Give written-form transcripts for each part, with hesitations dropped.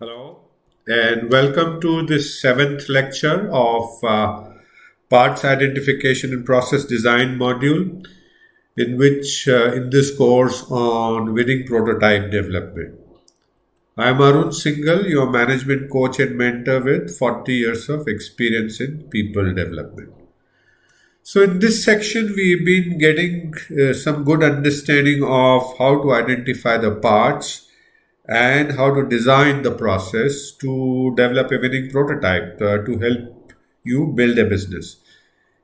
Hello, and welcome to this seventh lecture of Parts Identification and Process Design module, in which in this course on winning prototype development. I am Arun Singhal, your management coach and mentor with 40 years of experience in people development. So, in this section, we've been getting some good understanding of how to identify the parts and how to design the process to develop a winning prototype to help you build a business.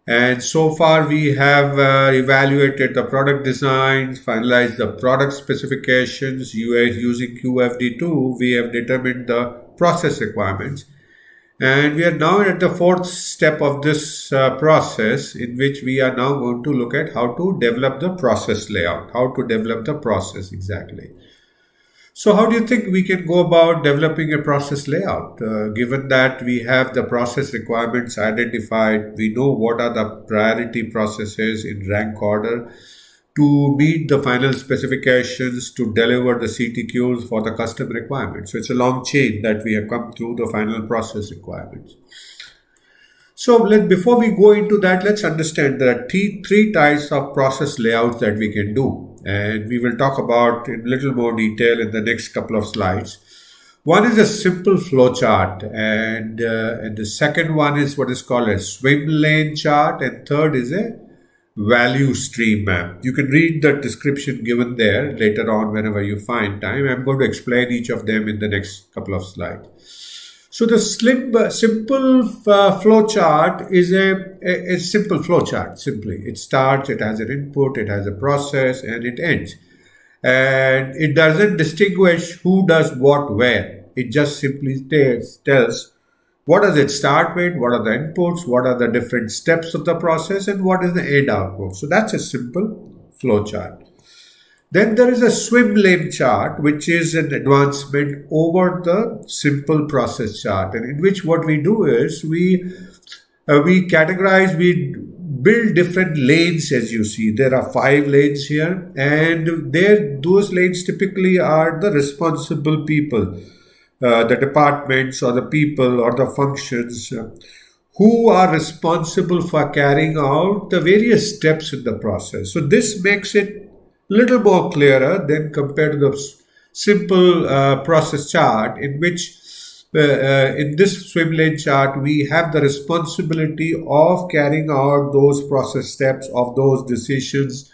And so far, we have evaluated the product design, finalized the product specifications. Using QFD2, we have determined the process requirements. And we are now at the fourth step of this process, in which we are now going to look at how to develop the process layout, how to develop the process exactly. So, how do you think we can go about developing a process layout? Given that we have the process requirements identified, we know what are the priority processes in rank order to meet the final specifications to deliver the CTQs for the custom requirements. So, it's a long chain that we have come through the final process requirements. So before we go into that, let's understand there are three types of process layouts that we can do. And we will talk about in little more detail in the next couple of slides. One is a simple flow chart, and the second one is what is called a swim lane chart, and third is a value stream map. You can read the description given there later on whenever you find time. I'm going to explain each of them in the next couple of slides. So the simple flow chart is a simple flow chart. Simply, it starts, it has an input, it has a process, and it ends. And it doesn't distinguish who does what where. It just simply tells what does it start with, what are the inputs, what are the different steps of the process, and what is the end output. So that's a simple flow chart. Then there is a swim lane chart, which is an advancement over the simple process chart, and in which what we do is we categorize, we build different lanes. As you see, there are 5 lanes here, and those lanes typically are the responsible people, the departments or the people or the functions who are responsible for carrying out the various steps in the process. So this makes it little more clearer than compared to the simple process chart, in which in this swim lane chart we have the responsibility of carrying out those process steps of those decisions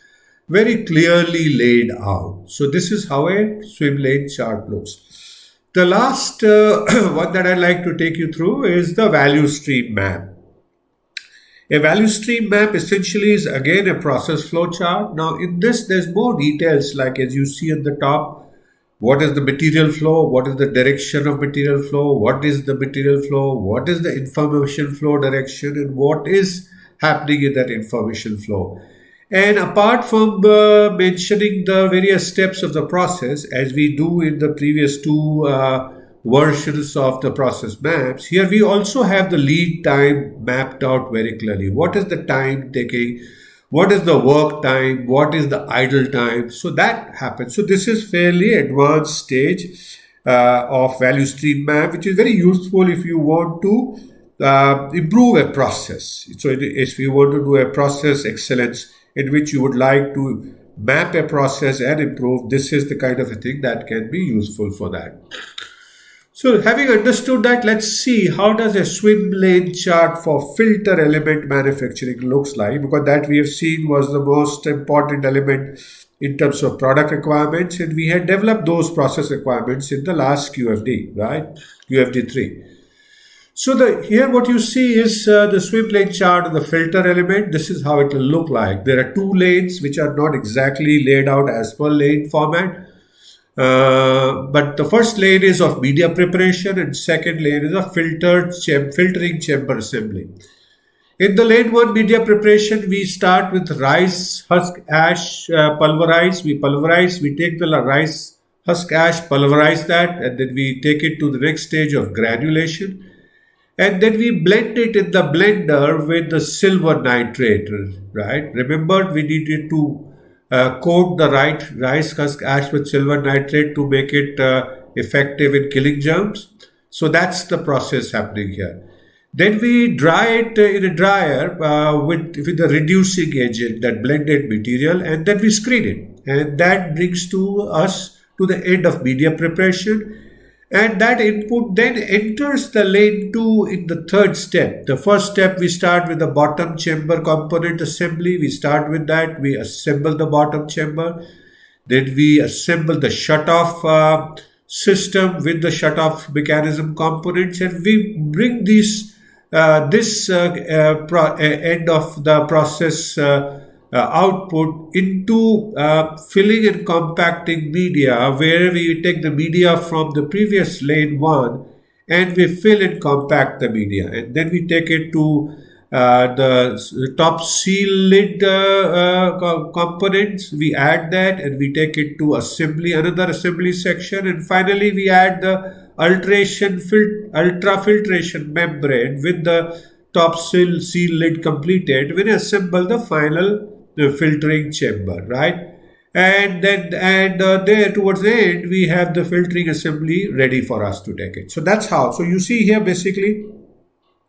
very clearly laid out. So this is how a swim lane chart looks. The last one that I'd like to take you through is the value stream map. A value stream map essentially is again a process flow chart. Now in this there's more details, like as you see at the top, what is the material flow, what is the direction of material flow, what is the material flow, what is the information flow direction, and what is happening in that information flow. And apart from mentioning the various steps of the process, as we do in the previous two versions of the process maps, here we also have the lead time mapped out very clearly. What is the time taking? What is the work time? What is the idle time? So that happens. So this is fairly advanced stage of value stream map, which is very useful if you want to improve a process. So if you want to do a process excellence in which you would like to map a process and improve, this is the kind of a thing that can be useful for that. So having understood that, let's see how does a swim lane chart for filter element manufacturing looks like, because that we have seen was the most important element in terms of product requirements, and we had developed those process requirements in the last QFD, right? QFD3. So here what you see is the swim lane chart of the filter element. This is how it will look like. There are 2 lanes which are not exactly laid out as per lane format. But the first lane is of media preparation and second lane is a filtering chamber assembly. In the lane 1 media preparation, we start with rice husk ash pulverize. We take the rice husk ash, pulverize that, and then we take it to the next stage of granulation. And then we blend it in the blender with the silver nitrate, right? Remember, we needed to coat the rice husk ash with silver nitrate to make it effective in killing germs. So that's the process happening here. Then we dry it in a dryer with a reducing agent, that blended material, and then we screen it. And that brings to us to the end of media preparation. And that input then enters the lane 2 in the third step. The first step, we start with the bottom chamber component assembly. We start with that. We assemble the bottom chamber. Then we assemble the shutoff system with the shutoff mechanism components, and we bring this end of the process output into filling and compacting media, where we take the media from the previous lane 1 and we fill and compact the media, and then we take it to the top seal lid components. We add that and we take it to another assembly section, and finally we add the ultrafiltration membrane with the top seal lid completed. We assemble the final filtering chamber, right? And then there towards the end we have the filtering assembly ready for us to take it. So that's how. So you see here basically,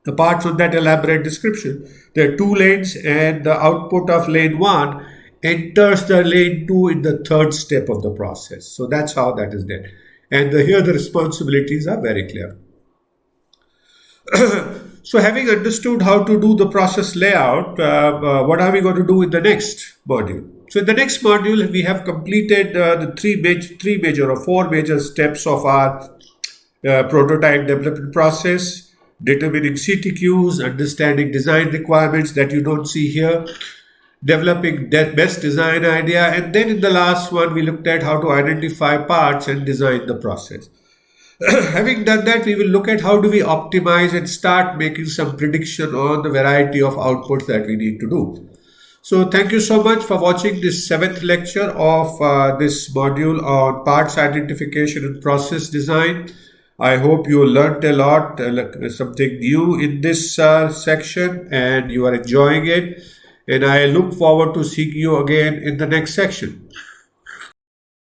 apart from that elaborate description, there are 2 lanes, and the output of lane 1 enters the lane 2 in the third step of the process. So that's how that is done. And here the responsibilities are very clear. So having understood how to do the process layout, what are we going to do in the next module? So in the next module, we have completed the four major steps of our prototype development process: determining CTQs, understanding design requirements that you don't see here, developing best design idea, and then in the last one, we looked at how to identify parts and design the process. Having done that, we will look at how do we optimize and start making some prediction on the variety of outputs that we need to do. So thank you so much for watching this 7th lecture of this module on parts identification and process design. I hope you learned a lot, something new in this section, and you are enjoying it. And I look forward to seeing you again in the next section.